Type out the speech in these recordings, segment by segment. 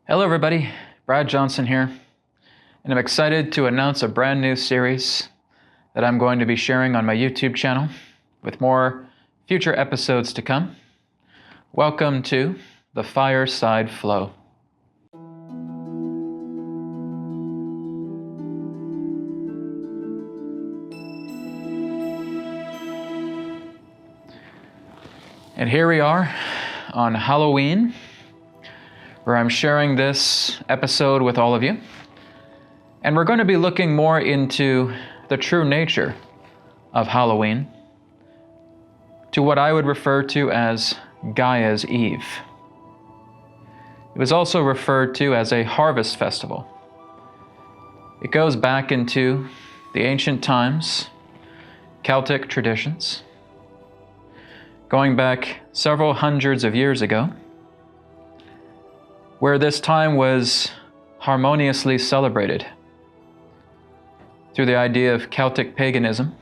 Hello everybody, Brad Johnson here, and I'm excited to announce a brand new series that I'm going to be sharing on my YouTube channel with more future episodes to come. Welcome to the Fireside Flow. And here we are on Halloween, where I'm sharing this episode with all of you. And we're going to be looking more into the true nature of Halloween, to what I would refer to as Gaia's Eve. It was also referred to as a harvest festival. It goes back into the ancient times, Celtic traditions, going back several hundreds of years ago, where this time was harmoniously celebrated through the idea of Celtic paganism,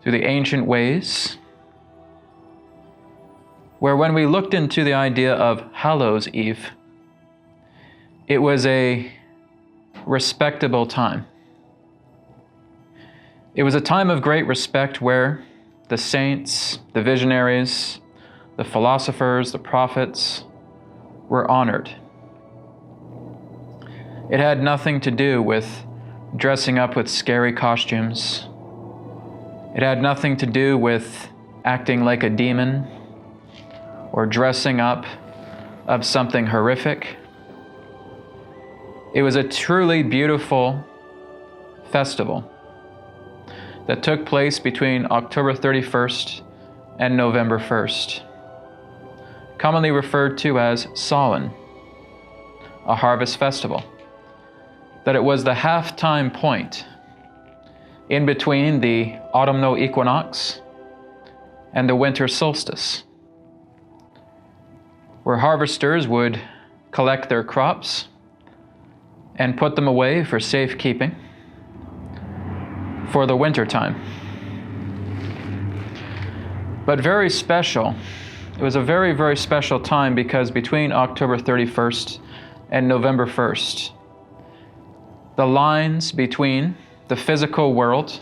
through the ancient ways, where when we looked into the idea of Hallow's Eve, it was a respectable time. It was a time of great respect where the saints, the visionaries, the philosophers, the prophets, were honored. It had nothing to do with dressing up with scary costumes. It had nothing to do with acting like a demon or dressing up of something horrific. It was a truly beautiful festival that took place between October 31st and November 1st. Commonly referred to as Samhain, a harvest festival, that it was the half-time point in between the autumnal equinox and the winter solstice, where harvesters would collect their crops and put them away for safekeeping for the winter time. But very special. It was a very, very special time because between October 31st and November 1st, the lines between the physical world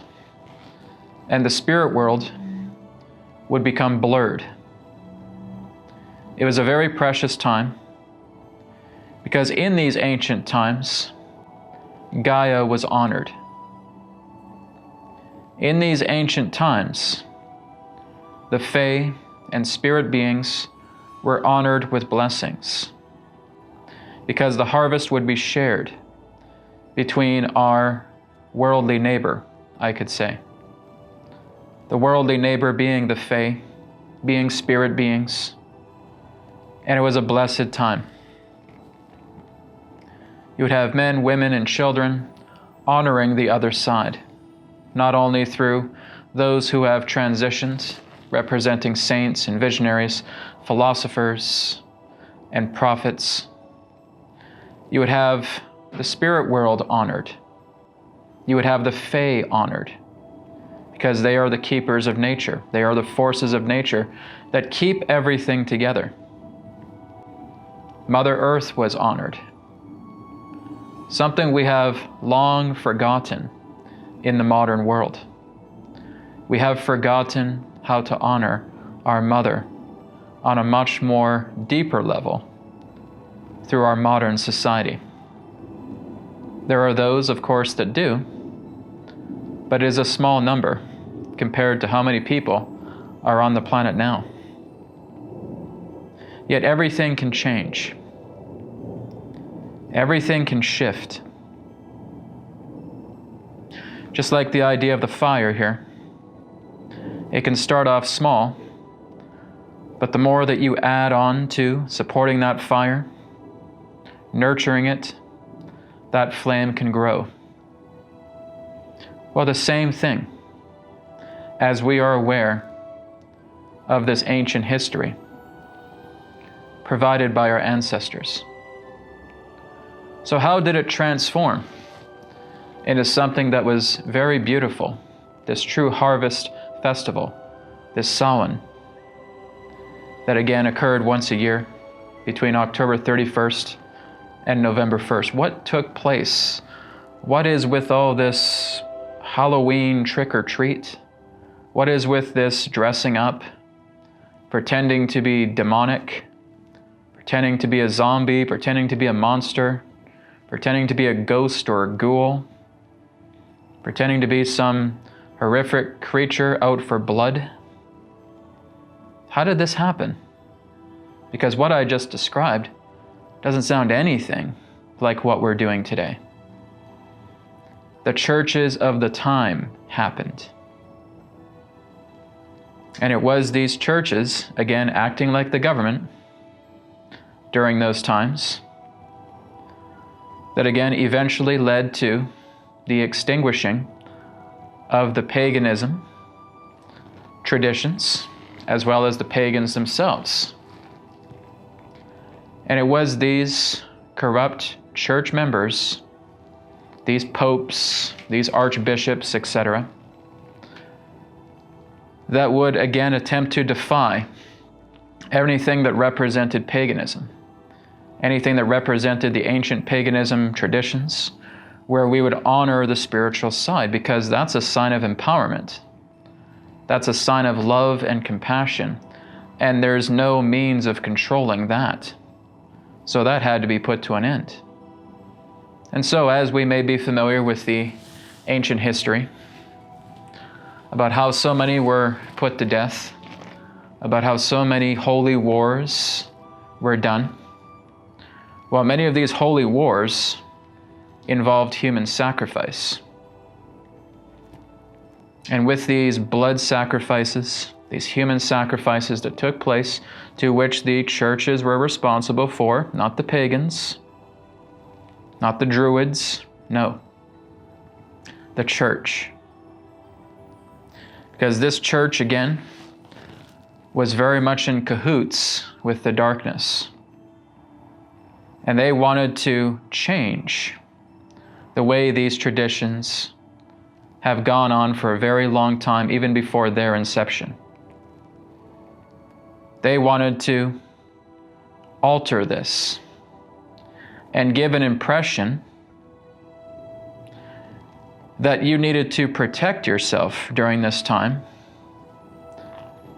and the spirit world would become blurred. It was a very precious time because in these ancient times, Gaia was honored. In these ancient times, the Fae and spirit beings were honored with blessings because the harvest would be shared between our worldly neighbor, I could say. The worldly neighbor being the Fae, being spirit beings, and it was a blessed time. You would have men, women, and children honoring the other side, not only through those who have transitioned, representing saints and visionaries, philosophers and prophets. You would have the spirit world honored. You would have the Fae honored because they are the keepers of nature. They are the forces of nature that keep everything together. Mother Earth was honored, something we have long forgotten in the modern world. We have forgotten how to honor our mother on a much more deeper level through our modern society. There are those, of course, that do, but it is a small number compared to how many people are on the planet now. Yet everything can change. Everything can shift. Just like the idea of the fire here. It can start off small, but the more that you add on to supporting that fire, nurturing it, that flame can grow. Well, the same thing, as we are aware of this ancient history provided by our ancestors. So how did it transform into something that was very beautiful, this true harvest festival, this Samhain, that again occurred once a year between October 31st and November 1st? What took place? What is with all this Halloween trick or treat? What is with this dressing up, pretending to be demonic, pretending to be a zombie, pretending to be a monster, pretending to be a ghost or a ghoul, pretending to be some horrific creature out for blood? How did this happen? Because what I just described doesn't sound anything like what we're doing today. The churches of the time happened. And it was these churches, again, acting like the government during those times, that again eventually led to the extinguishing of the paganism traditions, as well as the pagans themselves. And it was these corrupt church members, these popes, these archbishops, etc., that would again attempt to defy anything that represented paganism, anything that represented the ancient paganism traditions, where we would honor the spiritual side, because that's a sign of empowerment. That's a sign of love and compassion, and there's no means of controlling that. So that had to be put to an end. And so, as we may be familiar with the ancient history, about how so many were put to death, about how so many holy wars were done, well, many of these holy wars involved human sacrifice. And with these blood sacrifices, these human sacrifices that took place, to which the churches were responsible for, not the pagans, not the druids, no, the church. Because this church, again, was very much in cahoots with the darkness. And they wanted to change the way these traditions have gone on for a very long time, even before their inception. They wanted to alter this and give an impression that you needed to protect yourself during this time,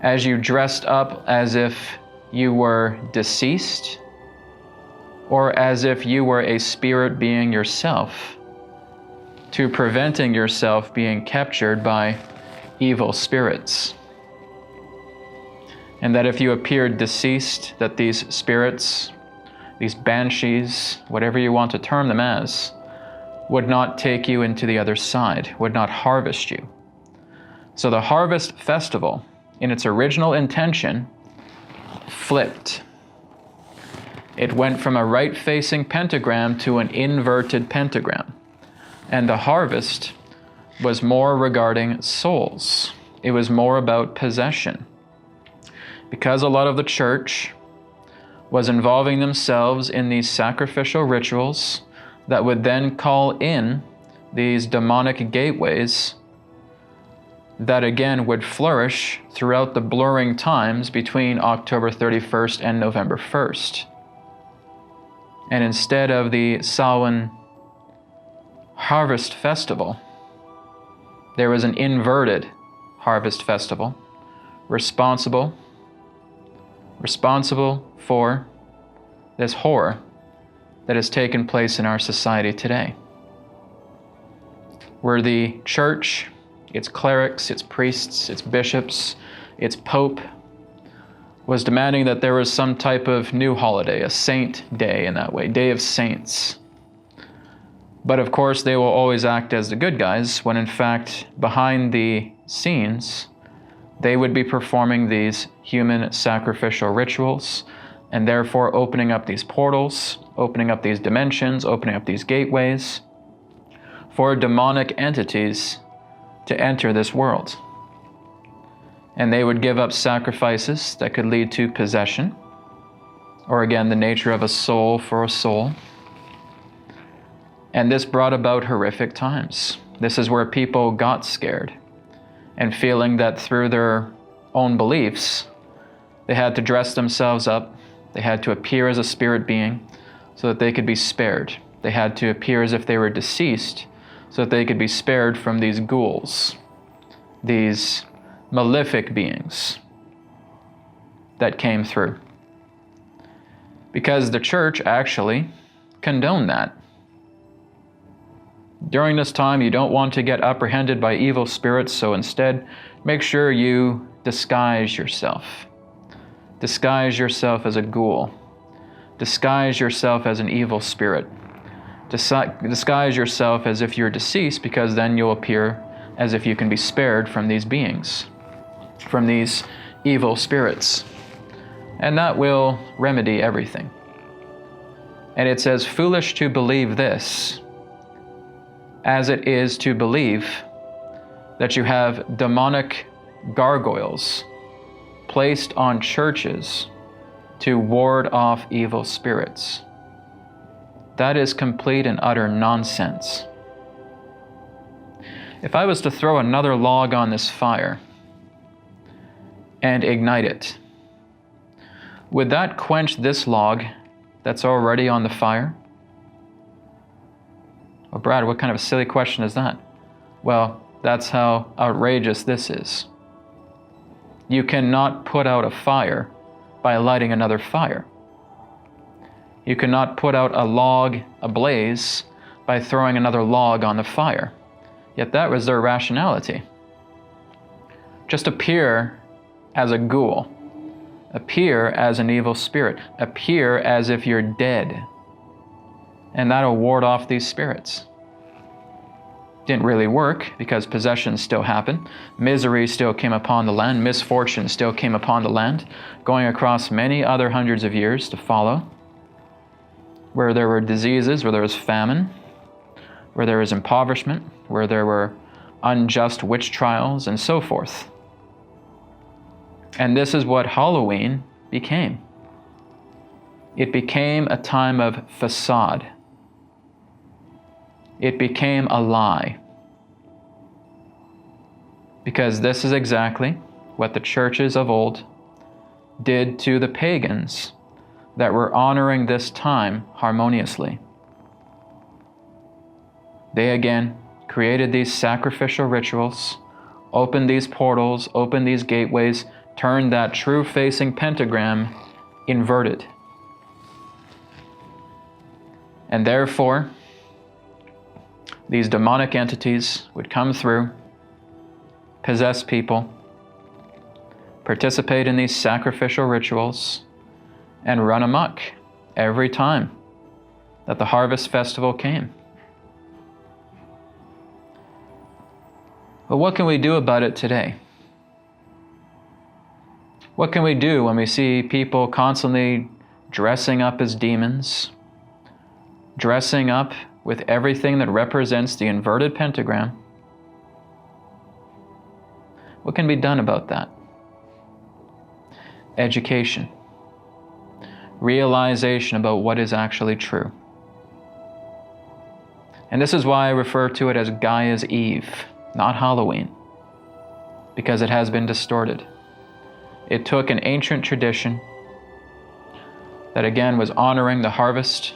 as you dressed up as if you were deceased, or as if you were a spirit being yourself, to preventing yourself being captured by evil spirits. And that if you appeared deceased, that these spirits, these banshees, whatever you want to term them as, would not take you into the other side, would not harvest you. So the harvest festival, in its original intention, flipped. It went from a right-facing pentagram to an inverted pentagram. And the harvest was more regarding souls. It was more about possession. Because a lot of the church was involving themselves in these sacrificial rituals that would then call in these demonic gateways that again would flourish throughout the blurring times between October 31st and November 1st. And instead of the Samhain Harvest Festival, there was an inverted Harvest Festival, responsible for this horror that has taken place in our society today, where the church, its clerics, its priests, its bishops, its pope, was demanding that there was some type of new holiday, a saint day in that way, Day of Saints. But of course, they will always act as the good guys, when in fact, behind the scenes, they would be performing these human sacrificial rituals, and therefore opening up these portals, opening up these dimensions, opening up these gateways for demonic entities to enter this world. And they would give up sacrifices that could lead to possession, or again, the nature of a soul for a soul. And this brought about horrific times. This is where people got scared, and feeling that through their own beliefs, they had to dress themselves up, they had to appear as a spirit being, so that they could be spared. They had to appear as if they were deceased so that they could be spared from these ghouls, these malefic beings that came through. Because the church actually condoned that. During this time, you don't want to get apprehended by evil spirits, so instead, make sure you disguise yourself. Disguise yourself as a ghoul. Disguise yourself as an evil spirit. Disguise yourself as if you're deceased, because then you'll appear as if you can be spared from these beings, from these evil spirits. And that will remedy everything. And it's as foolish to believe this as it is to believe that you have demonic gargoyles placed on churches to ward off evil spirits. That is complete and utter nonsense. If I was to throw another log on this fire and ignite it, would that quench this log that's already on the fire? Well, Brad, what kind of a silly question is that? Well, that's how outrageous this is. You cannot put out a fire by lighting another fire. You cannot put out a log ablaze by throwing another log on the fire. Yet that was their rationality. Just appear as a ghoul. Appear as an evil spirit. Appear as if you're dead. And that'll ward off these spirits. Didn't really work, because possessions still happen. Misery still came upon the land. Misfortune still came upon the land, going across many other hundreds of years to follow, where there were diseases, where there was famine, where there was impoverishment, where there were unjust witch trials, and so forth. And this is what Halloween became. It became a time of facade. It became a lie. Because this is exactly what the churches of old did to the pagans that were honoring this time harmoniously. They again created these sacrificial rituals, opened these portals, opened these gateways, turned that true-facing pentagram inverted. And therefore, these demonic entities would come through, possess people, participate in these sacrificial rituals, and run amok every time that the harvest festival came. But what can we do about it today? What can we do when we see people constantly dressing up as demons, dressing up with everything that represents the inverted pentagram? What can be done about that? Education. Realization about what is actually true. And this is why I refer to it as Gaia's Eve, not Halloween, because it has been distorted. It took an ancient tradition that again was honoring the harvest,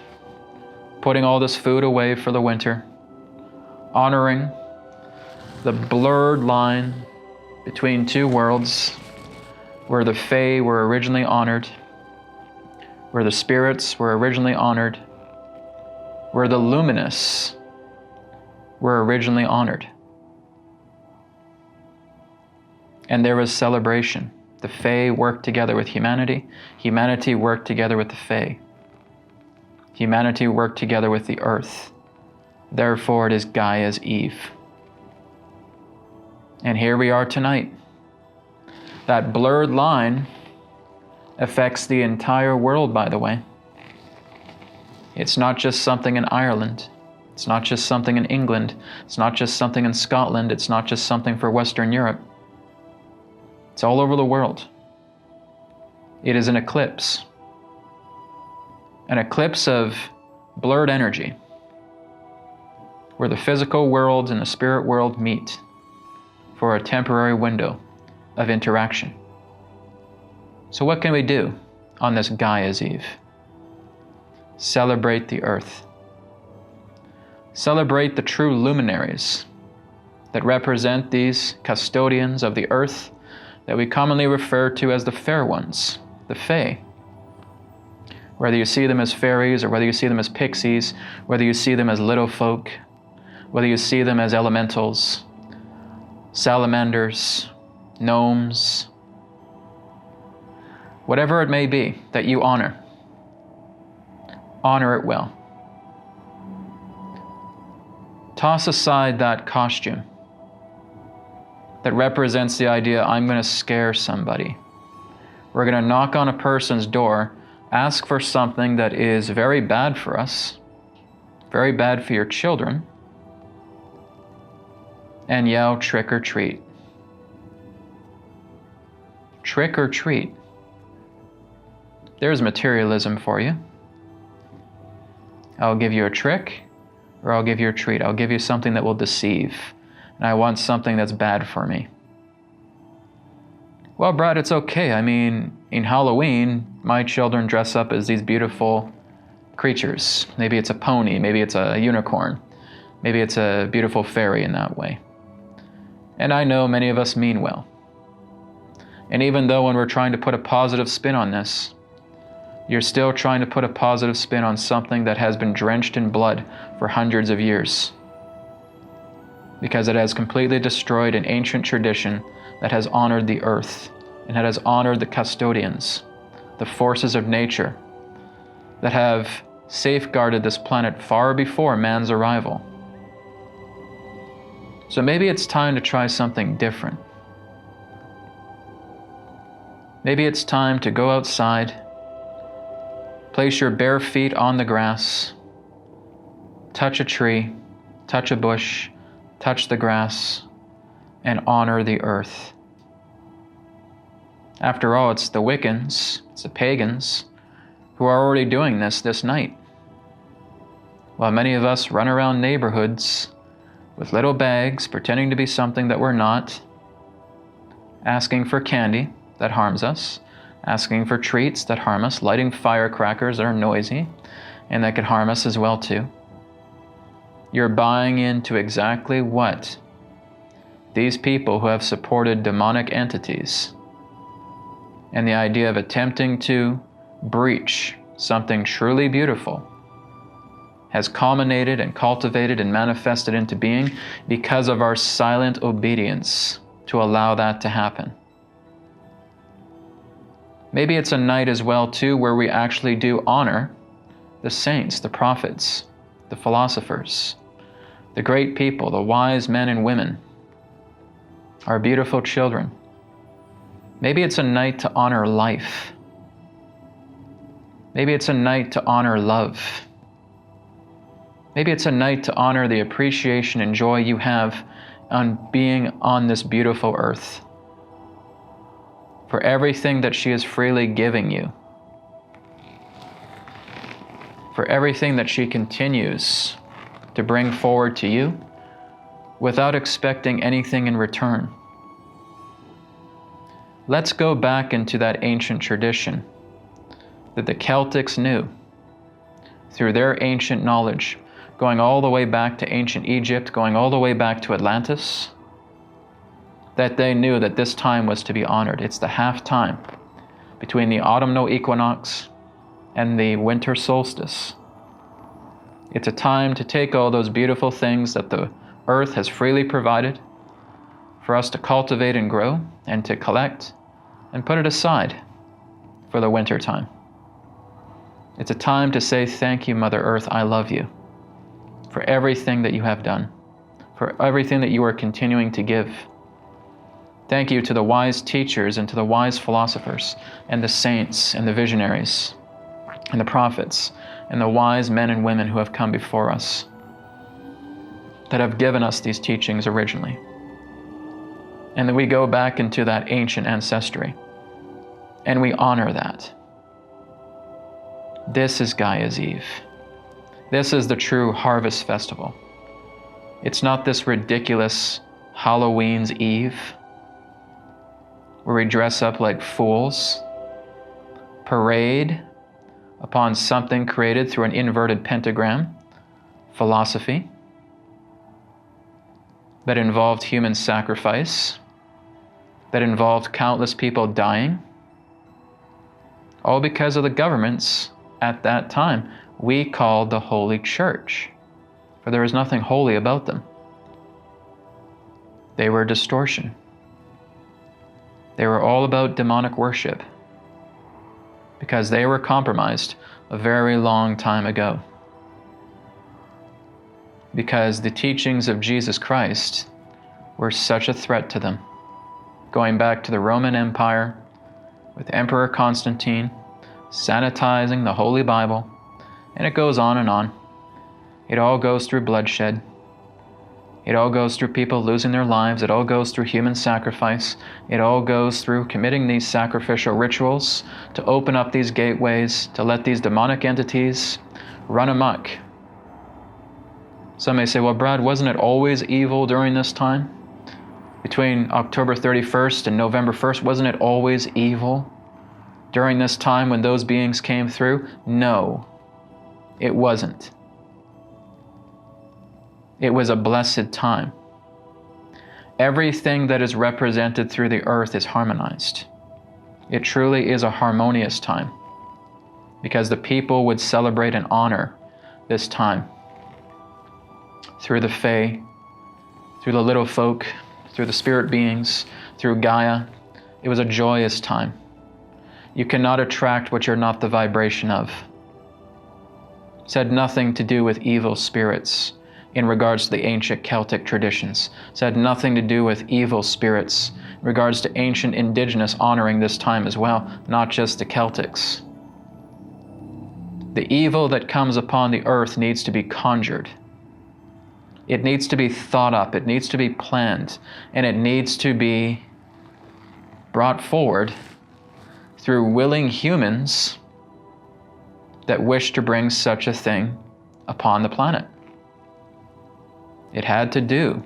putting all this food away for the winter, honoring the blurred line between two worlds where the Fae were originally honored, where the spirits were originally honored, where the luminous were originally honored. And there was celebration. The Fae worked together with humanity. Humanity worked together with the Fae. Humanity worked together with the earth. Therefore, it is Gaia's Eve. And here we are tonight. That blurred line affects the entire world, by the way. It's not just something in Ireland. It's not just something in England. It's not just something in Scotland. It's not just something for Western Europe. It's all over the world. It is an eclipse of blurred energy, where the physical world and the spirit world meet for a temporary window of interaction. So what can we do on this Gaia's Eve? celebrate the earth. Celebrate the true luminaries that represent these custodians of the earth that we commonly refer to as the fair ones, the Fae. Whether you see them as fairies or whether you see them as pixies, whether you see them as little folk, whether you see them as elementals, salamanders, gnomes, whatever it may be that you honor it well. Toss aside that costume that represents the idea, I'm going to scare somebody. We're going to knock on a person's door, ask for something that is very bad for us, very bad for your children, and yell trick or treat. Trick or treat. There's materialism for you. I'll give you a trick, or I'll give you a treat. I'll give you something that will deceive, and I want something that's bad for me. Well, Brad, it's okay. I mean, in Halloween, my children dress up as these beautiful creatures. Maybe it's a pony, maybe it's a unicorn, maybe it's a beautiful fairy in that way. And I know many of us mean well. And even though when we're trying to put a positive spin on this, you're still trying to put a positive spin on something that has been drenched in blood for hundreds of years, because it has completely destroyed an ancient tradition that has honored the earth and that has honored the custodians, the forces of nature that have safeguarded this planet far before man's arrival. So maybe it's time to try something different. Maybe it's time to go outside, place your bare feet on the grass, touch a tree, touch a bush, touch the grass, and honor the earth. After all, it's the Wiccans, it's the pagans, who are already doing this night. While many of us run around neighborhoods with little bags, pretending to be something that we're not, asking for candy that harms us, asking for treats that harm us, lighting firecrackers that are noisy and that could harm us as well too. You're buying into exactly what these people who have supported demonic entities and the idea of attempting to breach something truly beautiful has culminated and cultivated and manifested into being because of our silent obedience to allow that to happen. Maybe it's a night as well too where we actually do honor the saints, the prophets, the philosophers, the great people, the wise men and women, our beautiful children. Maybe it's a night to honor life. Maybe it's a night to honor love. Maybe it's a night to honor the appreciation and joy you have on being on this beautiful earth, for everything that she is freely giving you, for everything that she continues to bring forward to you without expecting anything in return. Let's go back into that ancient tradition that the Celtics knew through their ancient knowledge, going all the way back to ancient Egypt, going all the way back to Atlantis, that they knew that this time was to be honored. It's the half time between the autumnal equinox and the winter solstice. It's a time to take all those beautiful things that the earth has freely provided for us to cultivate and grow and to collect and put it aside for the winter time. It's a time to say, thank you, Mother Earth, I love you for everything that you have done, for everything that you are continuing to give. Thank you to the wise teachers and to the wise philosophers and the saints and the visionaries and the prophets and the wise men and women who have come before us that have given us these teachings originally. And then we go back into that ancient ancestry and we honor that. This is Gaia's Eve. This is the true harvest festival. It's not this ridiculous Halloween's Eve where we dress up like fools, parade upon something created through an inverted pentagram philosophy that involved human sacrifice, that involved countless people dying, all because of the governments at that time we called the Holy Church, for there is nothing holy about them. They were a distortion. They were all about demonic worship because they were compromised a very long time ago. Because the teachings of Jesus Christ were such a threat to them, going back to the Roman Empire with Emperor Constantine sanitizing the Holy Bible, and it goes on and on. It all goes through bloodshed. It all goes through people losing their lives. It all goes through human sacrifice. It all goes through committing these sacrificial rituals to open up these gateways, to let these demonic entities run amok. Some may say, well, Brad, wasn't it always evil during this time? Between October 31st and November 1st, wasn't it always evil during this time when those beings came through? No, it wasn't. It was a blessed time. Everything that is represented through the earth is harmonized. It truly is a harmonious time because the people would celebrate and honor this time through the Fae, through the little folk, through the spirit beings, through Gaia. It was a joyous time. You cannot attract what you're not the vibration of. It had nothing to do with evil spirits in regards to the ancient Celtic traditions. It had nothing to do with evil spirits in regards to ancient indigenous honoring this time as well, not just the Celtics. The evil that comes upon the earth needs to be conjured. It needs to be thought up, it needs to be planned, and it needs to be brought forward through willing humans that wish to bring such a thing upon the planet. It had to do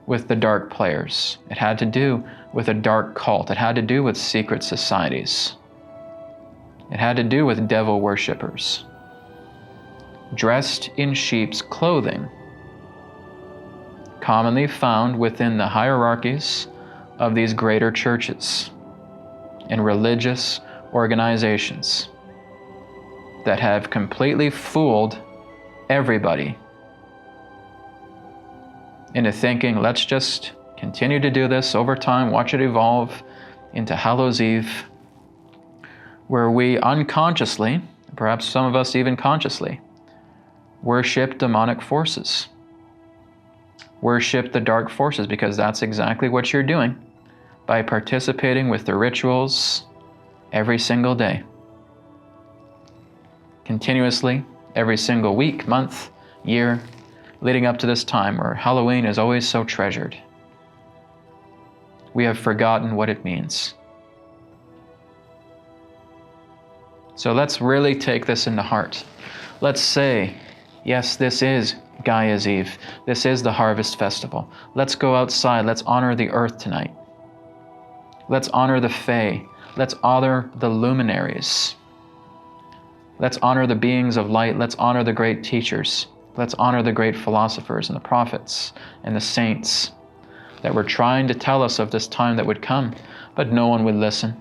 with the dark players. It had to do with a dark cult. It had to do with secret societies. It had to do with devil worshippers, dressed in sheep's clothing, commonly found within the hierarchies of these greater churches and religious organizations that have completely fooled everybody into thinking, let's just continue to do this over time, watch it evolve into Hallow's Eve, where we unconsciously, perhaps some of us even consciously, worship demonic forces. Worship the dark forces, because that's exactly what you're doing by participating with the rituals every single day. Continuously, every single week, month, year, leading up to this time where Halloween is always so treasured. We have forgotten what it means. So let's really take this into heart. Let's say, yes, this is Gaia's Eve. This is the Harvest Festival. Let's go outside. Let's honor the earth tonight. Let's honor the Fae. Let's honor the luminaries. Let's honor the beings of light. Let's honor the great teachers. Let's honor the great philosophers and the prophets and the saints that were trying to tell us of this time that would come, but no one would listen.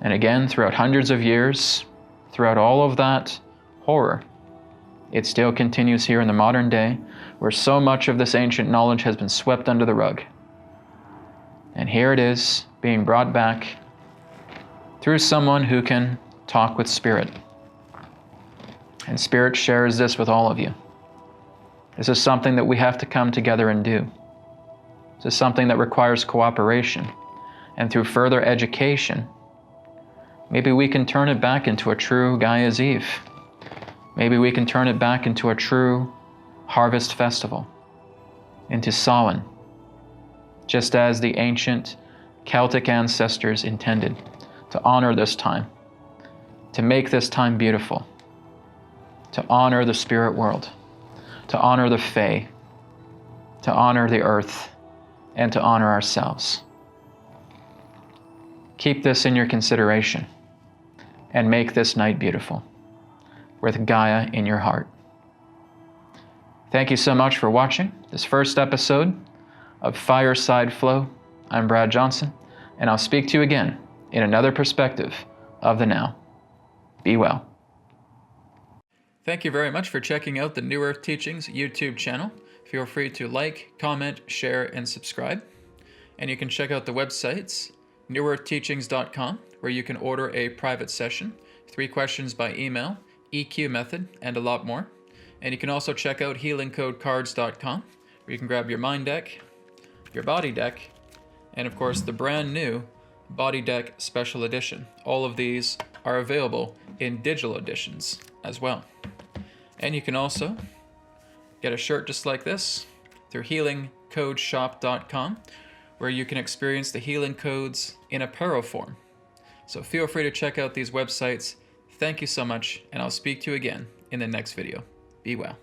And again, throughout hundreds of years, throughout all of that horror, it still continues here in the modern day, where so much of this ancient knowledge has been swept under the rug. And here it is, being brought back through someone who can talk with Spirit. And Spirit shares this with all of you. This is something that we have to come together and do. This is something that requires cooperation. And through further education, maybe we can turn it back into a true Gaia's Eve. Maybe we can turn it back into a true harvest festival, into Samhain, just as the ancient Celtic ancestors intended, to honor this time, to make this time beautiful, to honor the spirit world, to honor the Fae, to honor the earth, and to honor ourselves. Keep this in your consideration. and make this night beautiful with Gaia in your heart. Thank you so much for watching this first episode of Fireside Flow. I'm Brad Johnson, and I'll speak to you again in another perspective of the now. Be well. Thank you very much for checking out the New Earth Teachings YouTube channel. Feel free to like, comment, share, and subscribe. And you can check out the websites, newearthteachings.com, where you can order a private session, 3 questions by email, EQ method, and a lot more. And you can also check out healingcodecards.com, where you can grab your mind deck, your body deck, and of course the brand new Body Deck Special Edition. All of these are available in digital editions as well. And you can also get a shirt just like this through healingcodeshop.com, where you can experience the healing codes in apparel form. So feel free to check out these websites. Thank you so much, and I'll speak to you again in the next video. Be well.